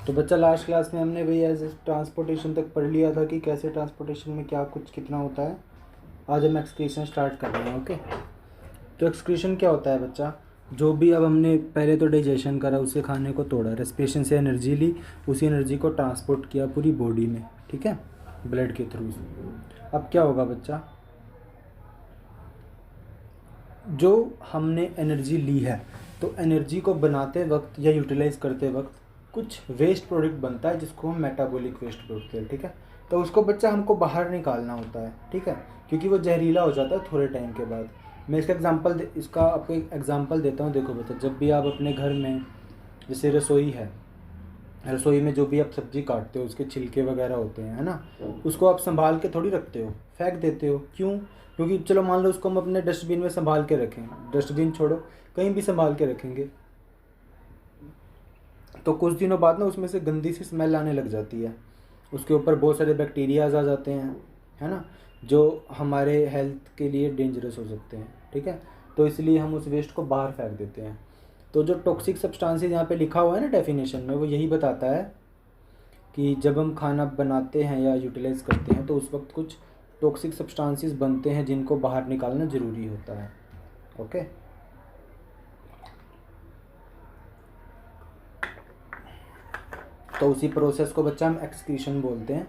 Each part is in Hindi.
तो बच्चा लास्ट क्लास में हमने वही एज ट्रांसपोर्टेशन तक पढ़ लिया था कि कैसे ट्रांसपोर्टेशन में क्या कुछ कितना होता है। आज हम एक्सक्रीशन स्टार्ट कर रहे हैं। ओके, तो एक्सक्रीशन क्या होता है बच्चा? जो भी अब हमने पहले तो डाइजेशन करा, उसे खाने को तोड़ा, रेस्पिरेशन से एनर्जी ली, उसी एनर्जी को ट्रांसपोर्ट किया पूरी बॉडी में, ठीक है, ब्लड के थ्रू। अब क्या होगा बच्चा? जो हमने एनर्जी ली है, तो एनर्जी को बनाते वक्त या यूटिलाइज करते वक्त कुछ वेस्ट प्रोडक्ट बनता है जिसको हम मेटाबॉलिक वेस्ट बोलते हैं, ठीक है। तो उसको बच्चा हमको बाहर निकालना होता है, ठीक है, क्योंकि वो जहरीला हो जाता है थोड़े टाइम के बाद। मैं इसका आपको एक एग्जांपल देता हूँ। देखो बच्चा, जब भी आप अपने घर में, जैसे रसोई है, रसोई में जो भी आप सब्जी काटते हो उसके छिलके वगैरह होते हैं, है ना, उसको आप संभाल के थोड़ी रखते हो, फेंक देते हो। क्यों? क्योंकि चलो मान लो उसको हम अपने डस्टबिन में संभाल के रखें, डस्टबिन छोड़ो, कहीं भी संभाल के रखेंगे, तो कुछ दिनों बाद ना उसमें से गंदी सी स्मेल आने लग जाती है, उसके ऊपर बहुत सारे बैक्टीरियाज आ जाते हैं, है ना, जो हमारे हेल्थ के लिए डेंजरस हो सकते हैं, ठीक है। तो इसलिए हम उस वेस्ट को बाहर फेंक देते हैं। तो जो टॉक्सिक सब्सटेंसेस यहाँ पे लिखा हुआ है ना डेफिनेशन में, वो यही बताता है कि जब हम खाना बनाते हैं या यूटिलाइज करते हैं तो उस वक्त कुछ टॉक्सिक सब्सटेंसेस बनते हैं जिनको बाहर निकालना ज़रूरी होता है। ओके, तो उसी प्रोसेस को बच्चा हम एक्सक्रीशन बोलते हैं।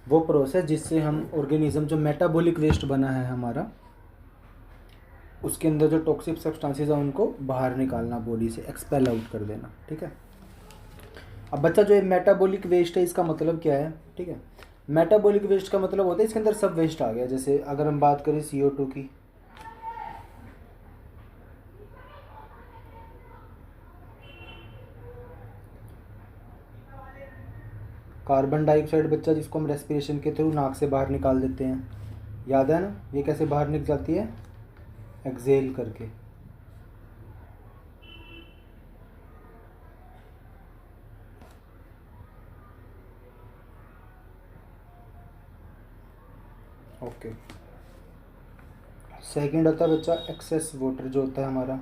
वो प्रोसेस जिससे हम ऑर्गेनिज्म, जो मेटाबॉलिक वेस्ट बना है हमारा, उसके अंदर जो टॉक्सिक सब्सटेंसेस हैं उनको बाहर निकालना, बॉडी से एक्सपेल आउट कर देना, ठीक है। अब बच्चा, जो ये मेटाबॉलिक वेस्ट है इसका मतलब क्या है? ठीक है, मेटाबॉलिक वेस्ट का मतलब होता है इसके अंदर सब वेस्ट आ गया। जैसे अगर हम बात करें CO2 की, कार्बन डाइऑक्साइड बच्चा, जिसको हम रेस्पिरेशन के थ्रू नाक से बाहर निकाल देते हैं, याद है ना, ये कैसे बाहर निकल जाती है? एक्सेल करके। ओके, सेकंड आता है बच्चा एक्सेस वाटर, जो होता है हमारा,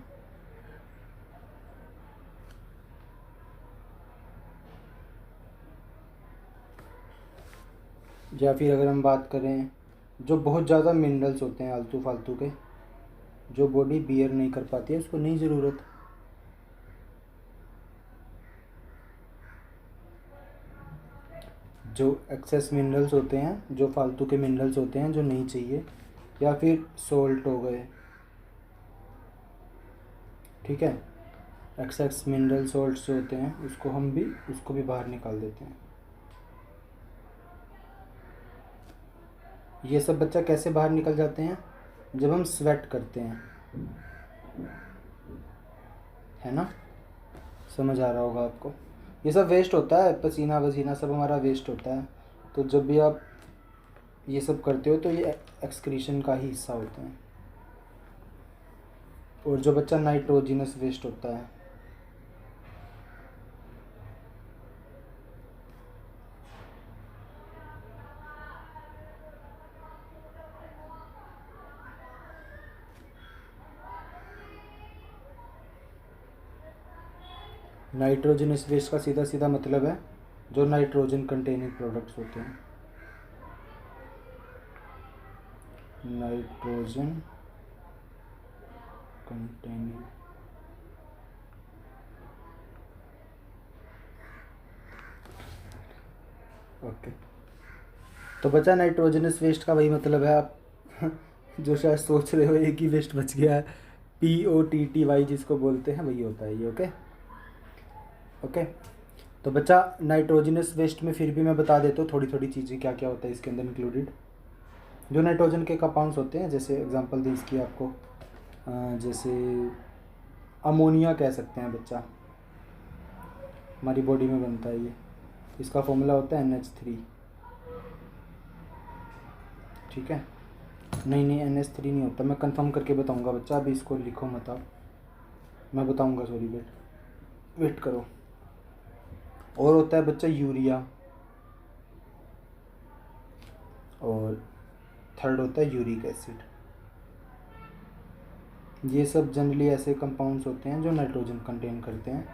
या फिर अगर हम बात करें जो बहुत ज़्यादा मिनरल्स होते हैं आलतू फालतू के, जो बॉडी बियर नहीं कर पाती है, उसको नहीं ज़रूरत। जो एक्सेस मिनरल्स होते हैं, जो फालतू के मिनरल्स होते हैं जो नहीं चाहिए, या फिर सोल्ट हो गए, ठीक है, एक्सेस मिनरल सोल्ट्स जो होते हैं उसको भी बाहर निकाल देते हैं। ये सब बच्चा कैसे बाहर निकल जाते हैं? जब हम स्वेट करते हैं, है ना, समझ आ रहा होगा आपको। ये सब वेस्ट होता है, पसीना वसीना सब हमारा वेस्ट होता है। तो जब भी आप ये सब करते हो तो ये एक्सक्रीशन का ही हिस्सा होते हैं। और जो बच्चा नाइट्रोजिनस वेस्ट होता है, नाइट्रोजनस वेस्ट का सीधा सीधा मतलब है जो नाइट्रोजन कंटेनिंग प्रोडक्ट्स होते हैं, नाइट्रोजन कंटेनिंग। ओके, तो बचा नाइट्रोजनस वेस्ट का वही मतलब है। आप जो शायद सोच रहे हो एक ही वेस्ट बच गया है, POTTY जिसको बोलते हैं, वही होता है ये। ओके ओके, तो बच्चा नाइट्रोजनस वेस्ट में फिर भी मैं बता देता हूँ थोड़ी थोड़ी चीज़ें क्या क्या होता है इसके अंदर इंक्लूडेड। जो नाइट्रोजन के कंपाउंड्स होते हैं, जैसे एग्जांपल दी इसकी आपको, जैसे अमोनिया कह सकते हैं बच्चा, हमारी बॉडी में बनता है ये, इसका फॉर्मूला होता है NH3, ठीक है। नहीं NH3 नहीं होता, मैं कंफर्म करके बताऊंगा बच्चा, अभी इसको लिखो मत आप, मैं बताऊंगा, सॉरी, वेट करो। और होता है बच्चा यूरिया, और थर्ड होता है यूरिक एसिड। ये सब जनरली ऐसे कंपाउंड्स होते हैं जो नाइट्रोजन कंटेन करते हैं।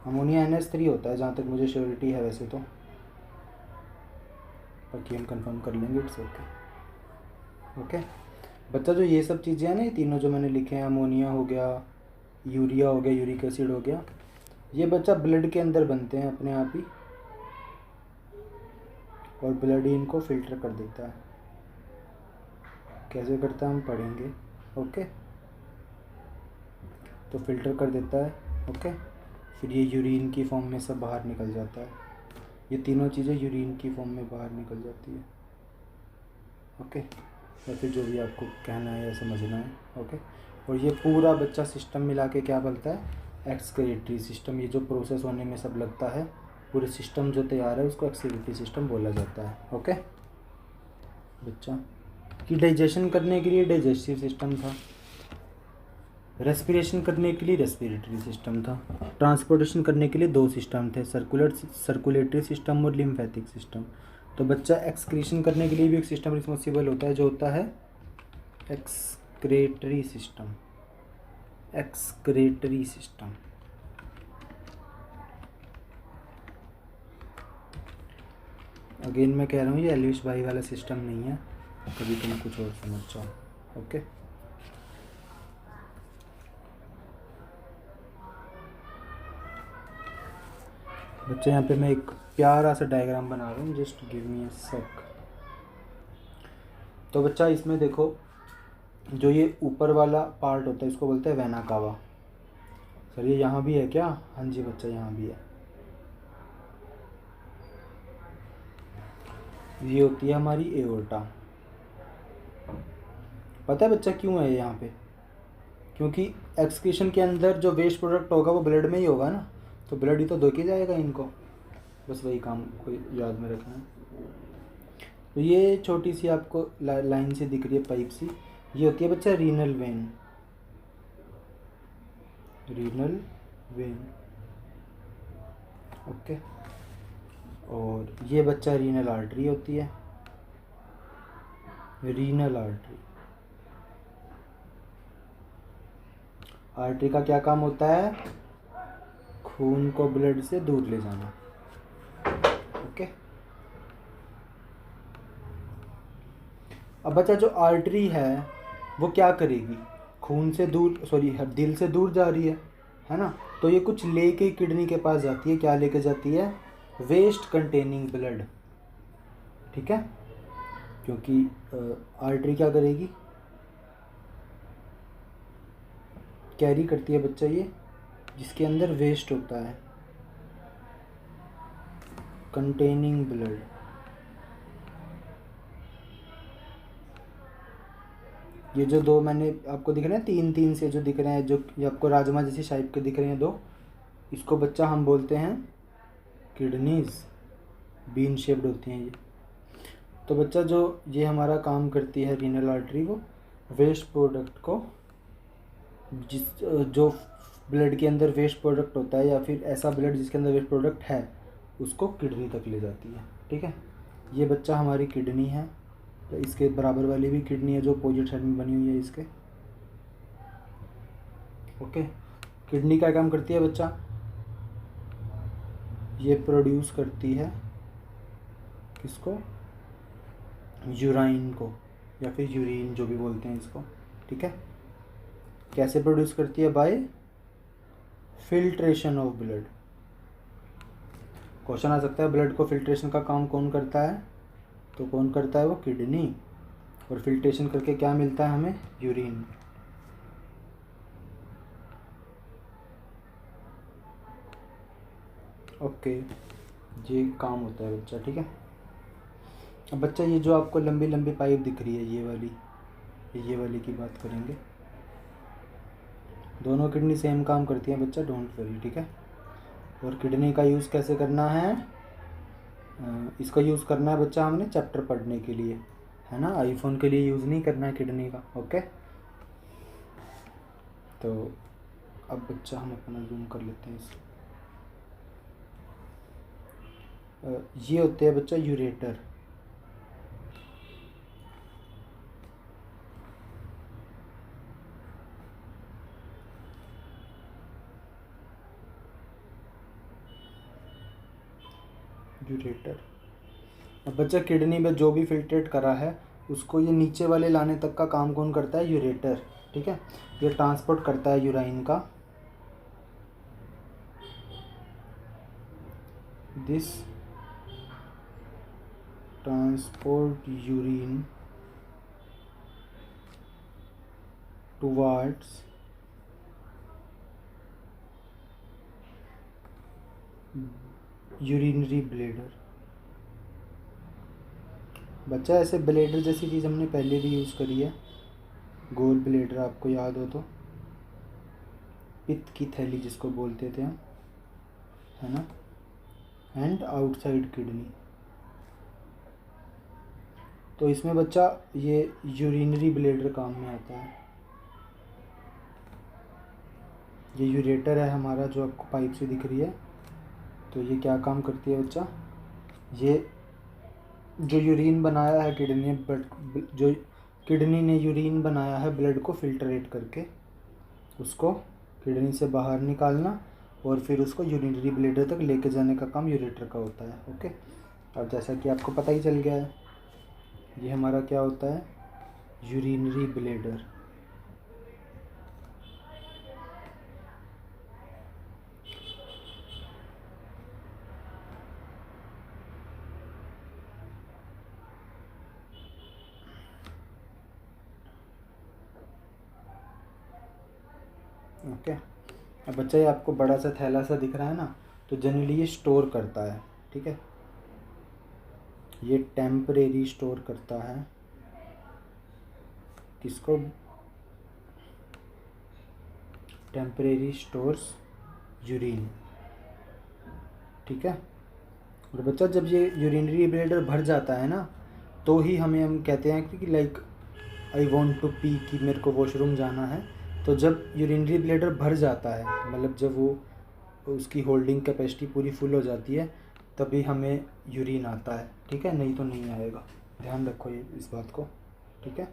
अमोनिया NH3 होता है जहाँ तक मुझे श्योरिटी है वैसे तो, बाकी हम कंफर्म कर लेंगे, इट्स ओके। ओके बच्चा, जो ये सब चीज़ें हैं ना, ये तीनों जो मैंने लिखे हैं, अमोनिया हो गया, यूरिया हो गया, यूरिक एसिड हो गया, ये बच्चा ब्लड के अंदर बनते हैं अपने आप ही, और ब्लड ही इनको फिल्टर कर देता है। कैसे करता है हम पढ़ेंगे। ओके, तो फिल्टर कर देता है। ओके, फिर ये यूरिन की फॉर्म में सब बाहर निकल जाता है, ये तीनों चीज़ें यूरिन की फॉर्म में बाहर निकल जाती है। ओके, या फिर जो भी आपको कहना है या समझना है। ओके, और ये पूरा बच्चा सिस्टम मिला के क्या बनता है, एक्सक्रीटरी सिस्टम। ये जो प्रोसेस होने में सब लगता है, पूरे सिस्टम जो तैयार है उसको एक्सक्रीटरी सिस्टम बोला जाता है। ओके बच्चा, कि डाइजेशन करने के लिए डाइजेस्टिव सिस्टम था, रेस्पिरेशन करने के लिए रेस्पिरेटरी सिस्टम था, ट्रांसपोर्टेशन करने के लिए दो सिस्टम थे, सर्कुलेटरी सिस्टम और लिम्फेटिक सिस्टम। तो बच्चा एक्सक्रीशन करने के लिए भी एक सिस्टम रिस्पॉन्सिबल होता है, जो होता है excretory system. Excretory system. Again मैं कह रहा हूँ, ये एल्विश भाई वाला सिस्टम नहीं है, कभी तुम कुछ और समझ जाओ। ओके, बच्चे यहाँ पे मैं एक प्यारा सा डायग्राम बना रहा हूँ, जस्ट गिव मी अ सेक। तो बच्चा इसमें देखो, जो ये ऊपर वाला पार्ट होता है इसको बोलते हैं वेना कावा। सर ये यहाँ भी है क्या? हाँ जी बच्चा, यहाँ भी है। ये होती है हमारी एओर्टा। पता है बच्चा क्यों है यहाँ पे? क्योंकि एक्सक्रीशन के अंदर जो वेस्ट प्रोडक्ट होगा वो ब्लड में ही होगा ना, तो ब्लड ही तो धो के जाएगा इनको, बस वही काम को याद में रखना है। तो ये छोटी सी आपको लाइन से दिख रही है, पाइप सी, ये होती है बच्चा renal vein. Renal vein. Okay, और ये बच्चा रीनल आर्टरी होती है, रीनल आर्टरी। आर्टरी का क्या काम होता है? खून को ब्लड से दूर ले जाना। ओके, अब बच्चा जो आर्टरी है वो क्या करेगी? खून से दूर, सॉरी दिल से दूर जा रही है ना, तो ये कुछ लेके किडनी के पास जाती है। क्या लेके जाती है? Waste containing blood. ठीक है, क्योंकि आर्टरी क्या करेगी? कैरी करती है बच्चा ये, जिसके अंदर वेस्ट होता है, कंटेनिंग ब्लड। ये जो दो मैंने आपको दिख रहे हैं, तीन तीन से जो दिख रहे हैं, जो ये आपको राजमा जैसी शाइप के दिख रहे हैं दो, इसको बच्चा हम बोलते हैं किडनीज। बीन शेप्ड होती हैं ये। तो बच्चा जो ये हमारा काम करती है रीनल आर्टरी, वो वेस्ट प्रोडक्ट को, जो ब्लड के अंदर वेस्ट प्रोडक्ट होता है या फिर ऐसा ब्लड जिसके अंदर वेस्ट प्रोडक्ट है, उसको किडनी तक ले जाती है। ठीक है, ये बच्चा हमारी किडनी है, तो इसके बराबर वाली भी किडनी है जो अपोजिट साइड में बनी हुई है इसके। ओके, किडनी क्या काम करती है बच्चा? ये प्रोड्यूस करती है किसको? यूराइन को, या फिर यूरिन जो भी बोलते हैं इसको। ठीक है, कैसे प्रोड्यूस करती है? By filtration of blood. Question आ सकता है, ब्लड को फिल्ट्रेशन का काम कौन करता है? तो कौन करता है? वो किडनी। और फिल्ट्रेशन करके क्या मिलता है हमें? यूरिन। ओके, ये काम होता है बच्चा। ठीक है, अब बच्चा ये जो आपको लंबी लंबी पाइप दिख रही है, ये वाली की बात करेंगे। दोनों किडनी सेम काम करती हैं बच्चा, डोंट वरी। ठीक है, और किडनी का यूज़ कैसे करना है? इसका यूज़ करना है बच्चा हमने चैप्टर पढ़ने के लिए, है ना, आईफोन के लिए यूज़ नहीं करना है किडनी का। ओके, तो अब बच्चा हम अपना जूम कर लेते हैं इसको। ये होते हैं बच्चा यूरेटर। यूरेटर। अब बच्चा किडनी में जो भी फिल्ट्रेट करा है उसको ये नीचे वाले लाने तक का काम कौन करता है? यूरेटर। ठीक है, ये ट्रांसपोर्ट करता है यूराइन का। This transport urine towards urinary bladder. बच्चा ऐसे ब्लेडर जैसी चीज़ हमने पहले भी यूज़ करी है, गोल ब्लेडर, आपको याद हो तो, पित्त की थैली जिसको बोलते थे हम, है ना, एंड आउटसाइड किडनी। तो इसमें बच्चा ये यूरिनरी ब्लेडर काम में आता है। ये यूरेटर है हमारा जो आपको पाइप से दिख रही है। तो ये क्या काम करती है बच्चा? ये जो यूरिन बनाया है किडनी ब्लड, जो किडनी ने यूरिन बनाया है ब्लड को फिल्टरेट करके, उसको किडनी से बाहर निकालना और फिर उसको यूरिनरी ब्लेडर तक लेके जाने का काम यूरेटर का होता है। ओके, अब जैसा कि आपको पता ही चल गया है, ये हमारा क्या होता है? Urinary bladder. ओके, अब बच्चा ये आपको बड़ा सा थैला सा दिख रहा है ना, तो जनरली ये स्टोर करता है। ठीक है, ये टेम्परेरी स्टोर करता है किसको? Temporary stores urine. ठीक है, और बच्चा जब ये यूरिनरी ब्लेडर भर जाता है ना, तो ही हम कहते हैं कि like I want to pee, कि मेरे को वॉशरूम जाना है। तो जब यूरिनरी ब्लेडर भर जाता है, मतलब जब वो उसकी होल्डिंग कैपेसिटी पूरी फुल हो जाती है, तभी हमें यूरिन आता है। ठीक है, नहीं तो नहीं आएगा, ध्यान रखो ये इस बात को। ठीक है,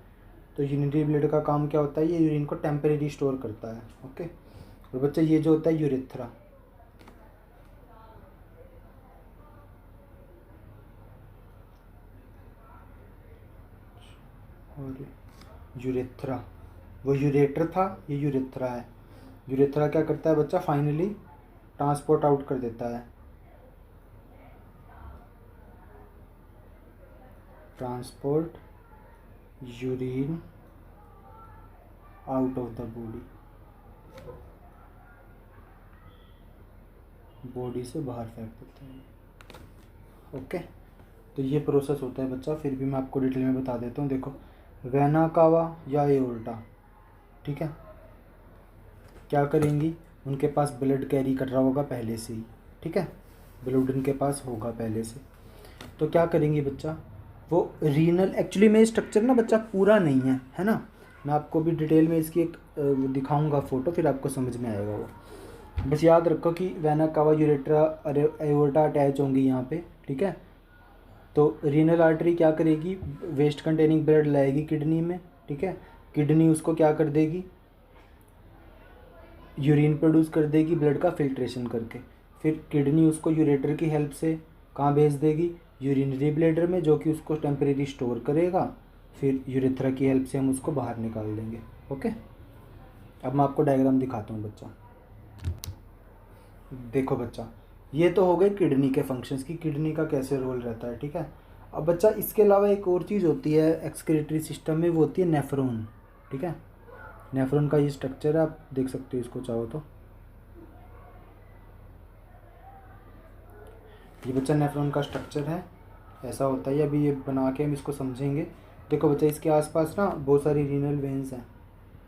तो यूरिनरी ब्लेडर का काम क्या होता है? ये यूरिन को टेम्परेरी स्टोर करता है। ओके, और बच्चा ये जो होता है यूरेथ्रा, और यूरेथ्रा, वो यूरेटर था, ये यूरेथ्रा है। यूरेथ्रा क्या करता है बच्चा? फाइनली ट्रांसपोर्ट आउट कर देता है, transport urine out of the body, body से बाहर फेंक देते हैं। ओके, तो ये प्रोसेस होता है बच्चा, फिर भी मैं आपको डिटेल में बता देता हूँ। देखो, वेना कावा या एओर्टा, ठीक है, क्या करेंगी? उनके पास ब्लड कैरी कर रहा होगा पहले से ही। ठीक है, ब्लड उनके पास होगा पहले से, तो क्या करेंगी बच्चा? वो रीनल, एक्चुअली में स्ट्रक्चर ना बच्चा पूरा नहीं है ना, मैं आपको भी डिटेल में इसकी एक दिखाऊंगा फ़ोटो, फिर आपको समझ में आएगा वो। बस याद रखो कि vena cava urethra aorta attach होंगी यहाँ पे। ठीक है, तो रीनल आर्टरी क्या करेगी? वेस्ट कंटेनिंग ब्लड लाएगी किडनी में। ठीक है, किडनी उसको क्या कर देगी? यूरिन प्रोड्यूस कर देगी ब्लड का फिल्ट्रेशन करके। फिर किडनी उसको यूरेटर की हेल्प से कहाँ भेज देगी? यूरिनरी ब्लेडर में, जो कि उसको टेम्परेरी स्टोर करेगा। फिर यूरेथ्रा की हेल्प से हम उसको बाहर निकाल देंगे। ओके, अब मैं आपको डायग्राम दिखाता हूँ बच्चा। देखो बच्चा, ये तो हो गए किडनी के फंक्शंस की, किडनी का कैसे रोल रहता है। ठीक है, अब बच्चा इसके अलावा एक और चीज़ होती है एक्सक्रीटरी सिस्टम में, वो होती है नेफ्रॉन। ठीक है, नेफ्रॉन का ये स्ट्रक्चर है, आप देख सकते हो इसको चाहो तो। ये बच्चा नेफ्रॉन का स्ट्रक्चर है, ऐसा होता है। अभी ये बना के हम इसको समझेंगे। देखो बच्चा, इसके आसपास ना बहुत सारी रीनल वेन्स हैं,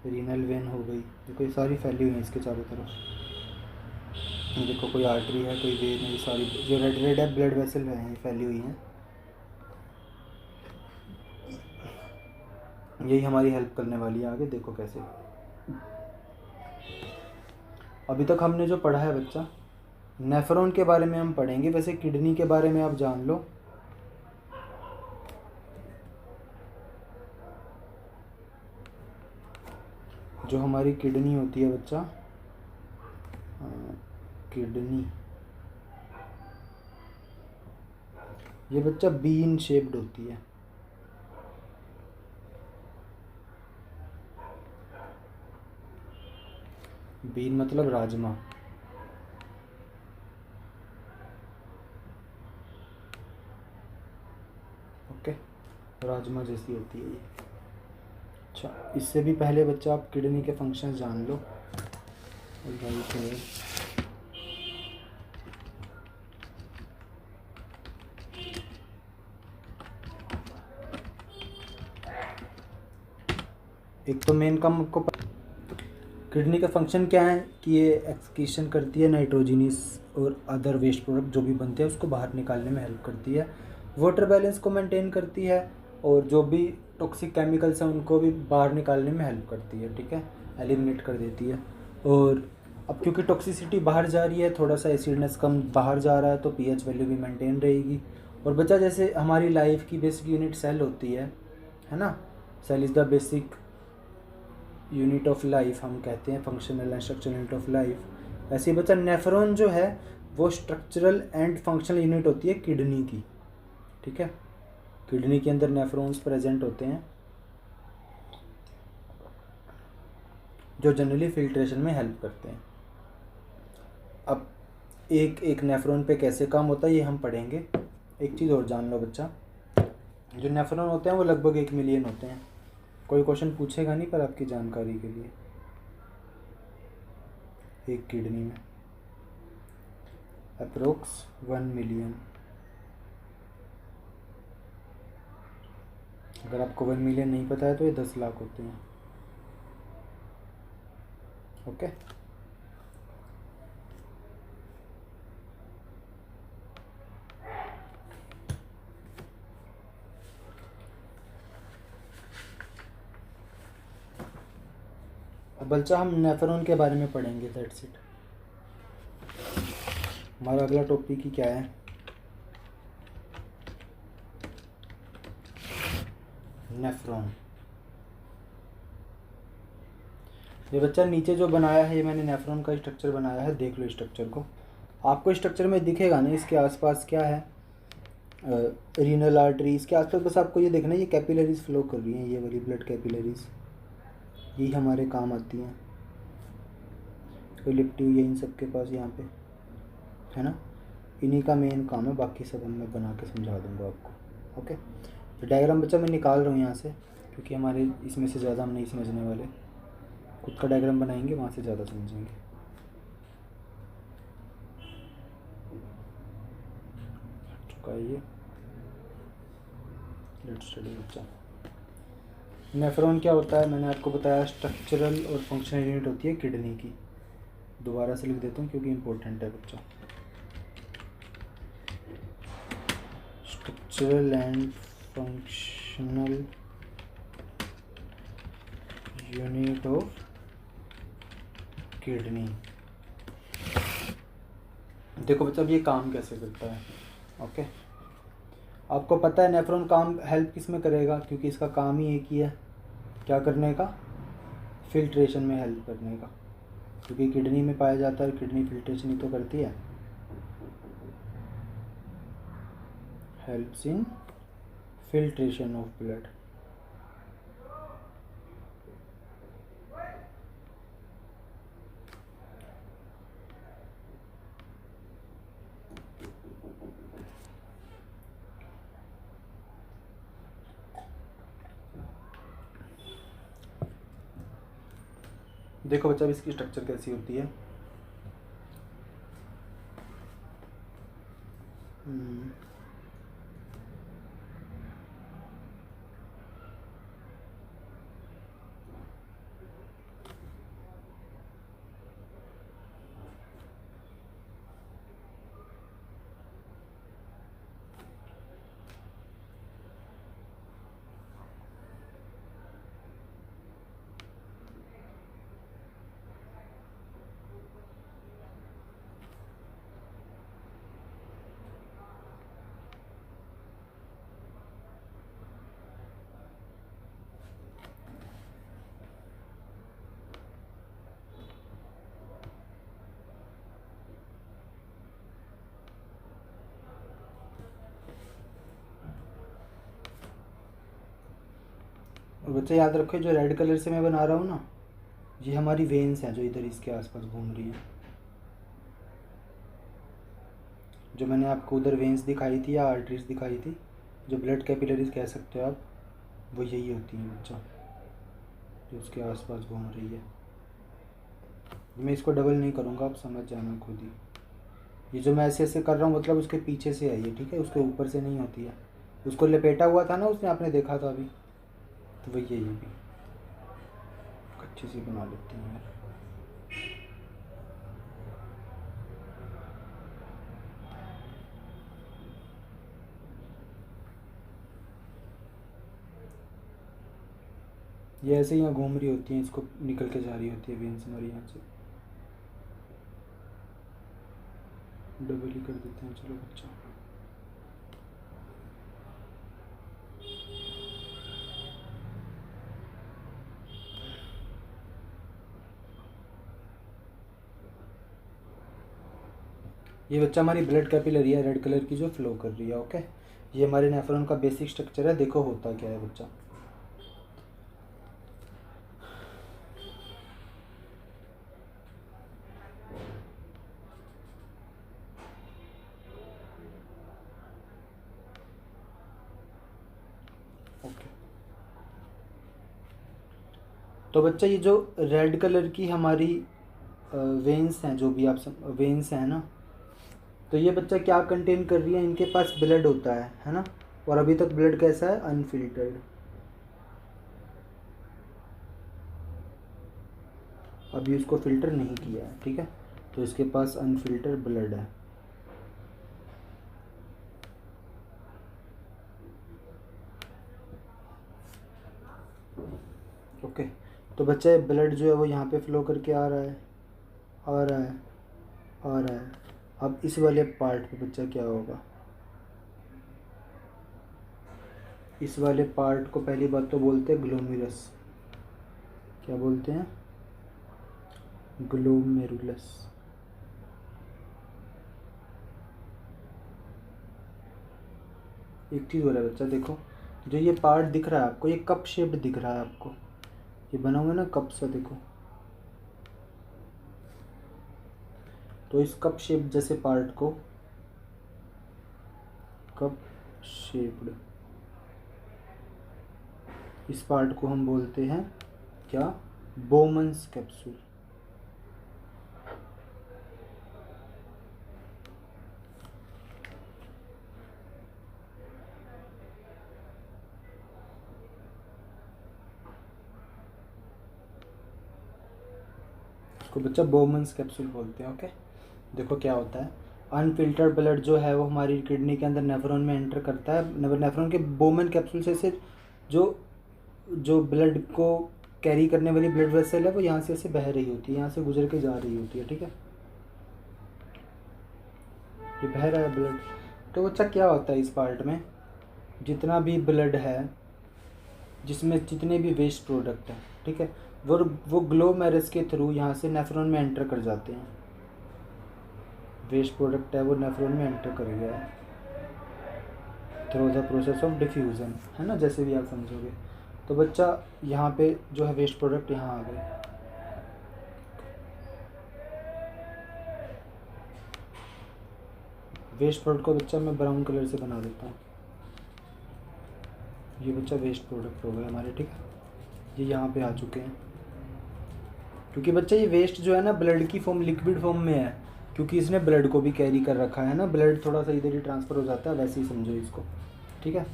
रीनल वेन हो गई, देखो ये सारी फैली हुई हैं इसके चारों तरफ। ये देखो, कोई आर्टरी है, कोई वेन है, ये सारी जो रेड रेड है ब्लड वेसल है, ये फैली हुई हैं। यही हमारी हेल्प करने वाली है आगे, देखो कैसे। अभी तक हमने जो पढ़ा है बच्चा, नेफ्रॉन के बारे में हम पढ़ेंगे, वैसे किडनी के बारे में आप जान लो। जो हमारी किडनी होती है बच्चा, किडनी, ये बच्चा बीन शेप्ड होती है। बीन मतलब राजमा। ओके, राजमा जैसी होती है ये। अच्छा, इससे भी पहले बच्चा आप किडनी के फंक्शन जान लो। राइट है। एक तो मेन काम आपको किडनी का फंक्शन क्या है कि ये एक्सक्रीशन करती है नाइट्रोजिनस और अदर वेस्ट प्रोडक्ट जो भी बनते हैं उसको बाहर निकालने में हेल्प करती है, वाटर बैलेंस को मेंटेन करती है, और जो भी टॉक्सिक केमिकल्स हैं उनको भी बाहर निकालने में हेल्प करती है, ठीक है, एलिमिनेट कर देती है। और अब क्योंकि टॉक्सिसिटी बाहर जा रही है, थोड़ा सा एसिडनेस कम बाहर जा रहा है, तो पीएच वैल्यू भी मेंटेन रहेगी। और बच्चा जैसे हमारी लाइफ की बेसिक यूनिट सेल होती है ना, cell is the basic unit of life हम कहते हैं, functional and structural unit of life. ऐसे ही बच्चा नेफ्रॉन जो है वो स्ट्रक्चरल एंड फंक्शनल यूनिट होती है किडनी की, ठीक है। किडनी के अंदर नेफ्रॉन्स प्रेजेंट होते हैं जो जनरली फिल्ट्रेशन में हेल्प करते हैं। अब एक एक नेफ्रॉन पे कैसे काम होता है ये हम पढ़ेंगे। एक चीज़ और जान लो बच्चा, जो नेफ्रॉन होते हैं वो लगभग 1 मिलियन होते हैं। कोई क्वेश्चन पूछेगा नहीं, पर आपकी जानकारी के लिए, एक किडनी में अप्रोक्स 1 मिलियन। अगर आपको 1 मिलियन नहीं पता है तो ये 10 लाख होते हैं। ओके, अब बच्चा हम नेफ्रॉन के बारे में पढ़ेंगे, दैट्स इट। हमारा अगला टॉपिक ही क्या है, नेफ्रॉन। ये बच्चा नीचे जो बनाया है ये मैंने नेफ्रॉन का स्ट्रक्चर बनाया है, देख लो स्ट्रक्चर को। आपको स्ट्रक्चर में दिखेगा नहीं, इसके आसपास क्या है, रीनल आर्टरी, इसके आसपास बस आपको ये देखना है, ये कैपिलरीज फ्लो कर रही हैं, ये वाली ब्लड कैपिलरीज, यही हमारे काम आती हैं। कोई लिपटी हुई है इन सब के पास यहाँ पे, है ना, इन्हीं का मेन काम है, बाकी सब हम मैं बना के समझा दूँगा आपको। ओके, तो डायग्राम बच्चा मैं निकाल रहा हूँ यहाँ से, क्योंकि हमारे इसमें से ज़्यादा हम नहीं समझने वाले, खुद का डायग्राम बनाएंगे वहाँ से ज़्यादा समझेंगे। चुका है ये, लेट्स स्टडी बच्चा। नेफ्रॉन क्या होता है, मैंने आपको बताया स्ट्रक्चरल और फंक्शनल यूनिट होती है किडनी की। दोबारा से लिख देता हूँ क्योंकि इम्पोर्टेंट है बच्चा। Structural and functional unit of kidney. देखो बच्चा अब ये काम कैसे करता है। ओके, आपको पता है नेफ्रॉन काम हेल्प किस में करेगा, क्योंकि इसका काम ही एक ही है, क्या करने का, फिल्ट्रेशन में हेल्प करने का, क्योंकि किडनी में पाया जाता है, किडनी फिल्ट्रेशन ही तो करती है, helps in filtration of blood. देखो बच्चा अब इसकी स्ट्रक्चर कैसी होती है। और बच्चा याद रखो जो रेड कलर से मैं बना रहा हूँ ना, ये हमारी वेन्स हैं जो इधर इसके आसपास घूम रही हैं। जो मैंने आपको उधर वेन्स दिखाई थी या आर्टरीज दिखाई थी, जो ब्लड कैपिलरीज कह सकते हो आप, वो यही होती हैं बच्चा, जो उसके आसपास घूम रही है। मैं इसको डबल नहीं करूँगा, आप समझ जाना खुद ही। ये जो मैं ऐसे ऐसे कर रहा हूँ मतलब उसके पीछे से है ये, ठीक है, उसके ऊपर से नहीं होती है। उसको लपेटा हुआ था ना उसने, आपने देखा था अभी, तो वही है ये भी। अच्छी सी बना लेते हैं यार। ये ऐसे ही यहाँ घूम रही होती हैं, इसको निकल के जा रही होती है वेन्स हमारी यहाँ से। डबल ही कर देते हैं चलो बच्चा। ये बच्चा हमारी ब्लड कैपिलरी है रेड कलर की जो फ्लो कर रही है। ओके, ये हमारे नेफ्रॉन का बेसिक स्ट्रक्चर है। देखो होता क्या है बच्चा। ओके, तो बच्चा ये जो रेड कलर की हमारी वेन्स हैं, जो भी आप वेन्स हैं ना, तो ये बच्चा क्या कंटेन कर रही है, इनके पास ब्लड होता है ना। और अभी तक ब्लड कैसा है, अनफिल्टर्ड। अभी उसको फिल्टर नहीं किया है, ठीक है, तो इसके पास अनफिल्टर्ड ब्लड है। ओके, तो बच्चा ये ब्लड जो है वो यहाँ पे फ्लो करके आ रहा है, आ रहा है, आ रहा है। अब इस वाले पार्ट पे बच्चा क्या होगा, इस वाले पार्ट को पहली बात तो बोलते हैं ग्लोमेरुलस। क्या बोलते हैं, ग्लोमेरुलस। एक चीज़ हो रहा है बच्चा, देखो जो ये पार्ट दिख रहा है आपको, ये कप शेप्ड दिख रहा है आपको, ये बना हुआ है ना कप सा, देखो। तो इस कप शेप जैसे पार्ट को, कप शेप्ड, इस पार्ट को हम बोलते हैं क्या, बोमन्स कैप्सूल। इसको बच्चा बोमन्स कैप्सूल बोलते हैं। ओके, देखो क्या होता है, अनफिल्टर्ड ब्लड जो है वो हमारी किडनी के अंदर नेफ्रॉन में एंटर करता है। नेफ्रॉन के बोमन कैप्सूल से जो जो ब्लड को कैरी करने वाली ब्लड वेसल है वो यहाँ से ऐसे बह रही होती है, यहाँ से गुजर के जा रही होती है, ठीक है। ये बह रहा है ब्लड। तो बच्चा क्या होता है, इस पार्ट में जितना भी ब्लड है, जिसमें जितने भी वेस्ट प्रोडक्ट हैं, ठीक है, वो ग्लोमेरुलस के थ्रू यहाँ से नेफ्रॉन में एंटर कर जाते हैं। वेस्ट प्रोडक्ट है वो नेफ्रॉन में एंटर कर गया है through the process of diffusion, है ना, जैसे भी आप समझोगे। तो बच्चा यहाँ पे जो है वेस्ट प्रोडक्ट यहाँ आ गए। वेस्ट प्रोडक्ट को बच्चा मैं ब्राउन कलर से बना देता हूँ। ये बच्चा वेस्ट प्रोडक्ट हो गए हमारे, ठीक है, ये यहाँ पे आ चुके हैं। क्योंकि बच्चा ये वेस्ट जो है ना ब्लड की फॉर्म, लिक्विड फॉर्म में है, क्योंकि इसने ब्लड को भी कैरी कर रखा है ना, ब्लड थोड़ा सा इधर ही ट्रांसफ़र हो जाता है, वैसे ही समझो इसको, ठीक है।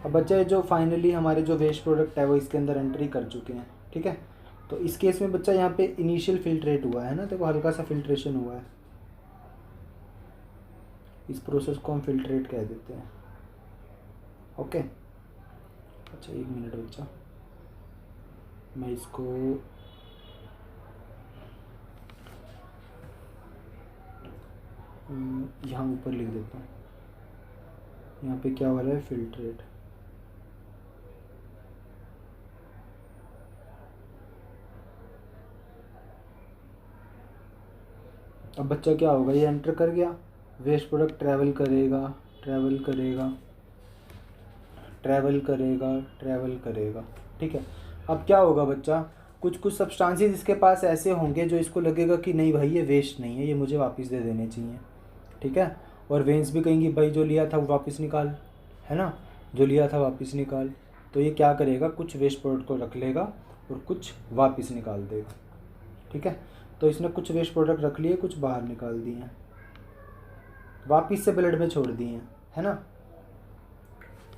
अब बच्चा जो फाइनली हमारे जो वेस्ट प्रोडक्ट है वो इसके अंदर एंट्री कर चुके हैं, ठीक है। तो इस केस में बच्चा यहाँ पे इनिशियल फिल्ट्रेट हुआ है ना, तो हल्का सा फिल्ट्रेशन हुआ है, इस प्रोसेस को हम फिल्ट्रेट कह देते हैं। ओके, अच्छा एक मिनट बच्चा, मैं इसको यहाँ ऊपर लिख देता हूँ। यहाँ पे क्या हो रहा है, फिल्ट्रेट। अब बच्चा क्या होगा, ये एंटर कर गया, वेस्ट प्रोडक्ट ट्रैवल करेगा, ट्रैवल करेगा, ट्रैवल करेगा, ट्रैवल करेगा, ठीक है। अब क्या होगा बच्चा, कुछ कुछ सब्सटेंसेस इसके पास ऐसे होंगे जो इसको लगेगा कि नहीं भाई ये वेस्ट नहीं है, ये मुझे वापस दे देने चाहिए, ठीक है। और वेंस भी कहेंगी भाई जो लिया था वो वापस निकाल, है ना, जो लिया था वापस निकाल। तो ये क्या करेगा, कुछ वेस्ट प्रोडक्ट को रख लेगा और कुछ वापस निकाल देगा, ठीक है। तो इसने कुछ वेस्ट प्रोडक्ट रख लिए, कुछ बाहर निकाल दिए हैं, वापस से ब्लड में छोड़ दिए हैं, है ना।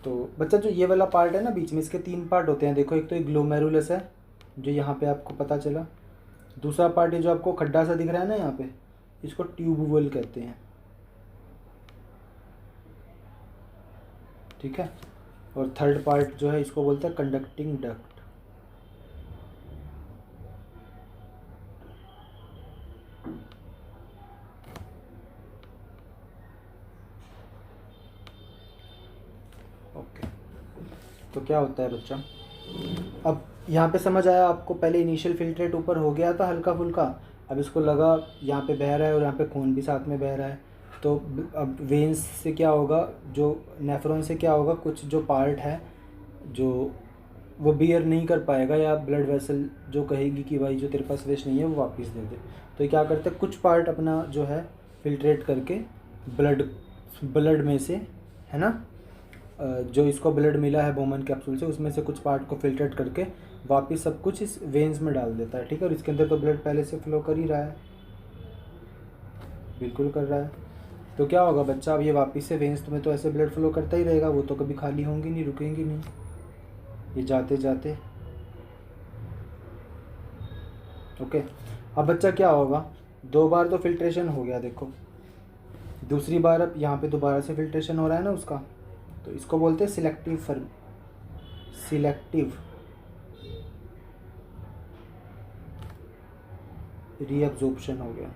तो बच्चा जो ये वाला पार्ट है ना बीच में, इसके 3 पार्ट होते हैं देखो। एक तो एक ग्लोमेरुलस है जो यहाँ पे आपको पता चला, दूसरा पार्ट ये जो आपको खड्डा सा दिख रहा है ना यहाँ पे, इसको ट्यूबुल कहते हैं, ठीक है। और थर्ड पार्ट जो है इसको बोलते हैं कंडक्टिंग डक्ट। ओके, तो क्या होता है बच्चा, अब यहाँ पे समझ आया आपको, पहले इनिशियल फिल्ट्रेट ऊपर हो गया था हल्का फुल्का, अब इसको लगा यहाँ पे बह रहा है और यहाँ पे खून भी साथ में बह रहा है। तो अब वेन्स से क्या होगा, जो नेफ्रॉन से क्या होगा, कुछ जो पार्ट है जो वो बियर नहीं कर पाएगा, या ब्लड वेसल जो कहेगी कि भाई जो तेरे पास वेस्ट नहीं है वो वापस दे दे, तो ये क्या करते हैं, कुछ पार्ट अपना जो है फिल्ट्रेट करके ब्लड में से, है ना, जो इसको ब्लड मिला है बोमन कैप्सूल से, उसमें से कुछ पार्ट को फिल्ट्रेट करके वापस सब कुछ इस वेन्स में डाल देता है, ठीक है। और इसके अंदर तो ब्लड पहले से फ्लो कर ही रहा है, बिल्कुल कर रहा है। तो क्या होगा बच्चा, अब ये वापस से वेन्स तुम्हें तो ऐसे ब्लड फ्लो करता ही रहेगा, वो तो कभी खाली होंगी नहीं, रुकेंगी नहीं, ये जाते जाते। ओके, अब बच्चा क्या होगा, 2 बार तो फिल्ट्रेशन हो गया देखो, दूसरी बार अब यहाँ पे दोबारा से फिल्ट्रेशन हो रहा है ना उसका, तो इसको बोलते हैं सिलेक्टिव रीअब्जॉर्प्शन हो गया।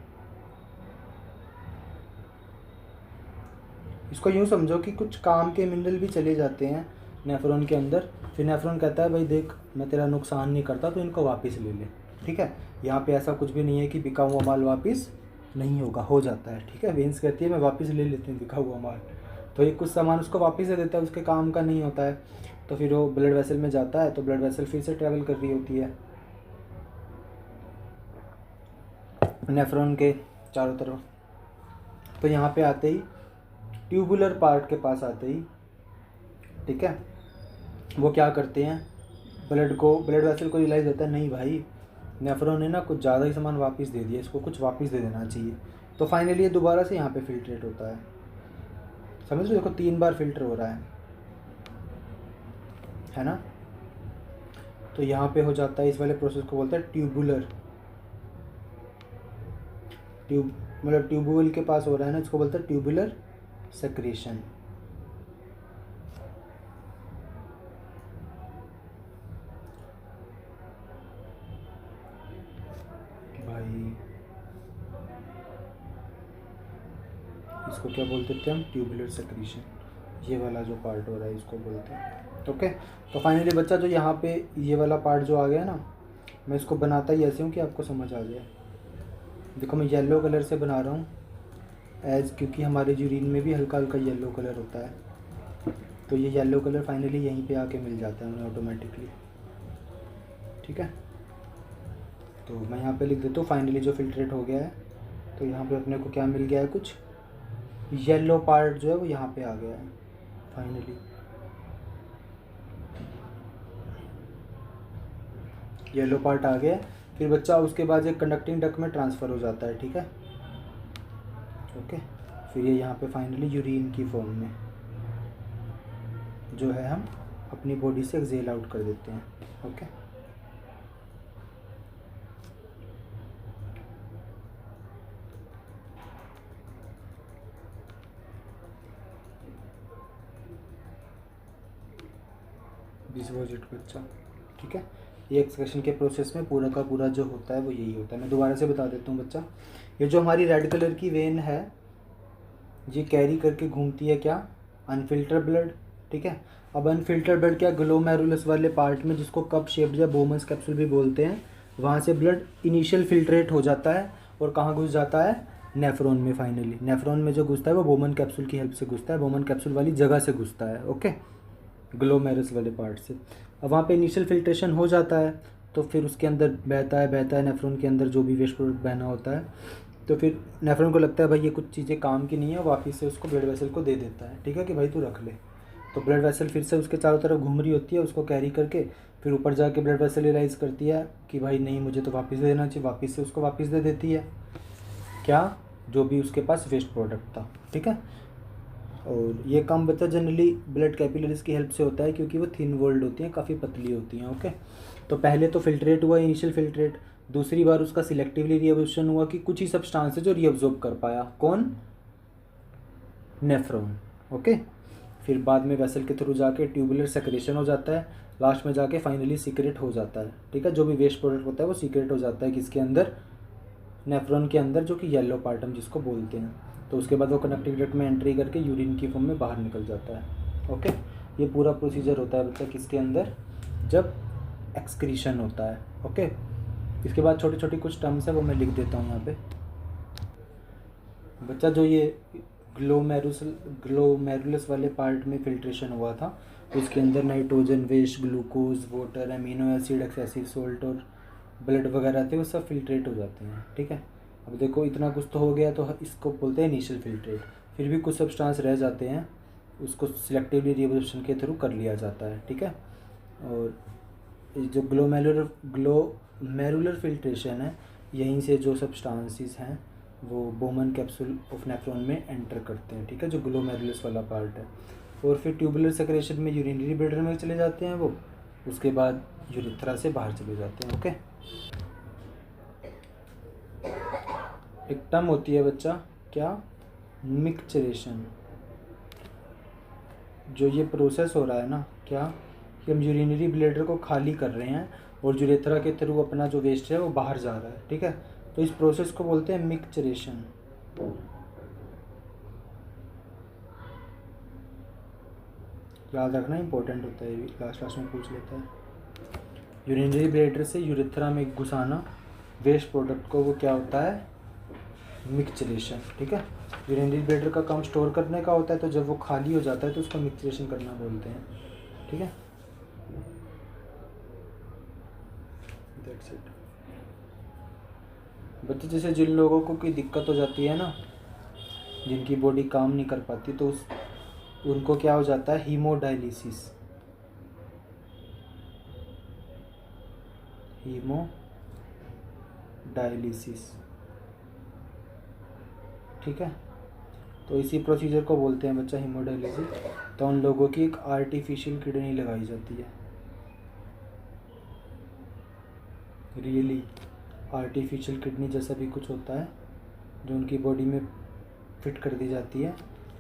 इसको यूँ समझो कि कुछ काम के मिनरल भी चले जाते हैं नेफ्रॉन के अंदर, फिर नेफ्रॉन कहता है भाई देख मैं तेरा नुकसान नहीं करता तो इनको वापस ले ले, ठीक है। यहाँ पे ऐसा कुछ भी नहीं है कि बिका हुआ माल वापस नहीं होगा, हो जाता है, ठीक है। वेंस कहती है मैं वापस ले लेती हूँ बिका हुआ माल, तो ये कुछ सामान उसको वापस दे देता है, उसके काम का नहीं होता है। तो फिर वो ब्लड वेसल में जाता है, तो ब्लड वेसल फिर से ट्रैवल कर रही होती है नेफ्रॉन के चारों तरफ। तो यहाँ पे आते ही ट्यूबुलर पार्ट के पास आते ही, ठीक है, वो क्या करते हैं, ब्लड वेसल को रियलाइज़ होता है नहीं भाई नेफ्रॉन ने ना कुछ ज़्यादा ही सामान वापस दे दिया, इसको कुछ वापस दे देना चाहिए। तो फाइनली ये दोबारा से यहाँ पे फिल्ट्रेट होता है, समझ लो, देखो 3 बार फिल्टर हो रहा है ना। तो यहाँ पे हो जाता है, इस वाले प्रोसेस को बोलते हैं ट्यूबुलर, मतलब ट्यूबुल के पास हो रहा है ना, इसको बोलते हैं ट्यूबुलर सेक्रेशन। भाई इसको क्या बोलते थे हम, ट्यूबुलर सेक्रेशन, ये वाला जो पार्ट हो रहा है इसको बोलते हैं। ओके, तो फाइनली बच्चा जो यहाँ पे ये वाला पार्ट जो आ गया ना, मैं इसको बनाता ही ऐसे हूँ कि आपको समझ आ जाए। देखो मैं येलो कलर से बना रहा हूँ क्योंकि हमारे यूरिन में भी हल्का हल्का येलो कलर होता है, तो ये येलो कलर फाइनली यहीं पे आके मिल जाता है उन्हें ऑटोमेटिकली, ठीक है। तो मैं यहाँ पे लिख देता हूँ फाइनली जो फिल्ट्रेट हो गया है, तो यहाँ पे अपने को क्या मिल गया है, कुछ येलो पार्ट जो है वो यहाँ पे आ गया है फाइनली, येलो पार्ट आ गया। फिर बच्चा उसके बाद एक कंडक्टिंग डक्ट में ट्रांसफ़र हो जाता है, ठीक है। ओके, फिर ये यहाँ पे फाइनली यूरिन की फॉर्म में जो है हम अपनी बॉडी से एक्सेल आउट कर देते हैं। ओके, दिस वाज इट बच्चा, ठीक है। ये एक्सक्रेशन के प्रोसेस में पूरा का पूरा जो होता है वो यही होता है। मैं दोबारा से बता देता हूँ बच्चा, ये जो हमारी रेड कलर की वेन है ये कैरी करके घूमती है क्या, अनफिल्टर ब्लड, ठीक है। अब अनफिल्टर ब्लड क्या, ग्लोमेरुलस वाले पार्ट में जिसको कप शेप्ड या बोमन्स कैप्सूल भी बोलते हैं, वहाँ से ब्लड इनिशियल फिल्ट्रेट हो जाता है और कहाँ घुस जाता है, नेफ्रॉन में। फाइनली नेफ्रॉन में जो घुसता है वो बोमन कैप्सूल की हेल्प से घुसता है, बोमन कैप्सूल वाली जगह से घुसता है। ओके, ग्लोमेरुलस वाले पार्ट से। अब वहाँ पे इनिशियल फिल्ट्रेशन हो जाता है, तो फिर उसके अंदर बहता है नेफ्रॉन के अंदर जो भी वेस्ट प्रोडक्ट बहना होता है, तो फिर नेफ्रॉन को लगता है भाई ये कुछ चीज़ें काम की नहीं है, वापस से उसको ब्लड वेसल को दे देता है, ठीक है, कि भाई तू रख ले। तो ब्लड वेसल फिर से उसके चारों तरफ घूम रही होती है, उसको कैरी करके फिर ऊपर जाके ब्लड वेसल रियलाइज करती है कि भाई नहीं मुझे तो वापस दे देना चाहिए, वापस से उसको वापस दे देती है क्या, जो भी उसके पास वेस्ट प्रोडक्ट था, ठीक है। और ये काम बच्चा जनरली ब्लड कैपिलरीज की हेल्प से होता है, क्योंकि वो थिन वॉल्ड होती हैं, काफ़ी पतली होती हैं, ओके। तो पहले तो फिल्ट्रेट हुआ इनिशियल फिल्ट्रेट, दूसरी बार उसका सिलेक्टिवली रीअब्जॉर्प्शन हुआ कि कुछ ही सब्सटेंस है जो रीअब्जॉर्ब कर पाया, कौन, नेफ्रॉन, ओके। फिर बाद में वेसल के थ्रू जाके ट्यूबुलर सेक्रेशन हो जाता है, लास्ट में जाके फाइनली सीक्रेट हो जाता है, ठीक है। जो भी वेस्ट प्रोडक्ट होता है वो सीक्रेट हो जाता है किसके अंदर, नेफ्रॉन के अंदर, जो कि येलो पार्ट हम जिसको बोलते हैं। तो उसके बाद वो कनेक्टिव डक्ट में एंट्री करके यूरिन की फॉर्म में बाहर निकल जाता है, ओके। ये पूरा प्रोसीजर होता है बच्चा किसके अंदर, जब एक्सक्रीशन होता है, ओके। इसके बाद छोटी छोटी कुछ टर्म्स है वो मैं लिख देता हूँ यहाँ पे बच्चा। जो ये ग्लोमेरुलस वाले पार्ट में फिल्ट्रेशन हुआ था, उसके अंदर nitrogen waste, glucose, water, amino acid, excessive salt और ब्लड वगैरह थे, वो सब फिल्ट्रेट हो जाते हैं, ठीक है। अब देखो इतना कुछ तो हो गया, तो इसको बोलते हैं इनिशियल फिल्ट्रेट। फिर भी कुछ सब्सटेंस रह जाते हैं, उसको सिलेक्टिवली रीअब्जॉर्प्शन के थ्रू कर लिया जाता है, ठीक है। और जो ग्लोमेरुलर फिल्ट्रेशन है, यहीं से जो सब्सटेंसेस हैं वो बोमन कैप्सूल ऑफ नेफ्रॉन में एंटर करते हैं, ठीक है, जो ग्लोमेरुलस वाला पार्ट है। और फिर ट्यूबुलर सेक्रेशन में यूरिनरी ब्लैडर में चले जाते हैं वो, उसके बाद यूरिथ्रा से बाहर चले जाते हैं, ओके। एक टर्म होती है बच्चा क्या, मिक्सचरेशन। जो ये प्रोसेस हो रहा है ना, क्या कि हम यूरिनरी ब्लैडर को खाली कर रहे हैं और यूरेथ्रा के थ्रू अपना जो वेस्ट है वो बाहर जा रहा है, ठीक है। तो इस प्रोसेस को बोलते हैं मिक्सचरेशन। याद रखना इंपॉर्टेंट होता है, ये लास्ट में पूछ लेता है। यूरिनरी ब्लैडर से यूरेथ्रा में घुसाना वेस्ट प्रोडक्ट को, वो क्या होता है, मिक्सचरेशन, ठीक है। यूरिनरी ब्लैडर का काम स्टोर करने का होता है, तो जब वो खाली हो जाता है तो उसको मिक्सचरेशन करना बोलते हैं, ठीक है। दैट्स इट बच्चे। जैसे जिन लोगों को कोई दिक्कत हो जाती है ना, जिनकी बॉडी काम नहीं कर पाती, तो उनको क्या हो जाता है, हीमोडायलिसिस। हीमोडायलिसिस, ठीक है। तो इसी प्रोसीजर को बोलते हैं बच्चा हीमोडायलिसिस। तो उन लोगों की एक आर्टिफिशियल किडनी लगाई जाती है, रियली आर्टिफिशियल किडनी जैसा भी कुछ होता है, जो उनकी बॉडी में फिट कर दी जाती है।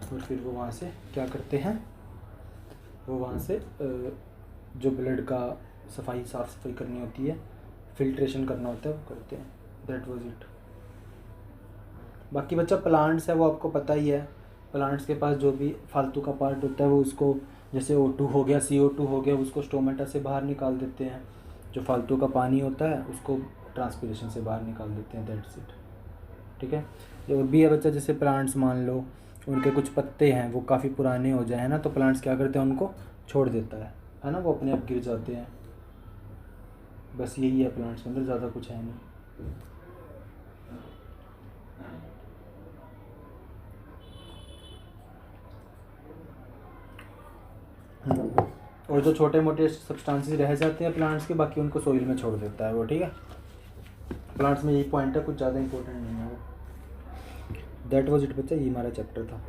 और फिर वो वहाँ से क्या करते हैं, वो वहाँ से जो ब्लड का साफ़ सफाई करनी होती है, फिल्ट्रेशन करना होता है, वो करते हैं। That was it. बाकी बच्चा प्लांट्स है वो आपको पता ही है, प्लांट्स के पास जो भी फालतू का पार्ट होता है वो उसको, जैसे O2 हो गया, CO2 हो गया, उसको स्टोमेटा से बाहर निकाल देते हैं। जो फालतू का पानी होता है उसको ट्रांसपिरेशन से बाहर निकाल देते हैं, दैट्स इट, ठीक है। और भी है बच्चा, जैसे प्लांट्स मान लो उनके कुछ पत्ते हैं वो काफ़ी पुराने हो जाए, है ना, तो प्लांट्स क्या करते हैं, उनको छोड़ देता है ना, वो अपने आप गिर जाते हैं। बस यही है प्लांट्स के अंदर, ज़्यादा कुछ है नहीं। और जो छोटे मोटे सब्सटेंसेस रह जाते हैं प्लांट्स के, बाकी उनको सोइल में छोड़ देता है वो, ठीक है। प्लांट्स में यही पॉइंट है, कुछ ज़्यादा इंपॉर्टेंट नहीं है वो। दैट वाज इट बच्चा, ये हमारा चैप्टर था।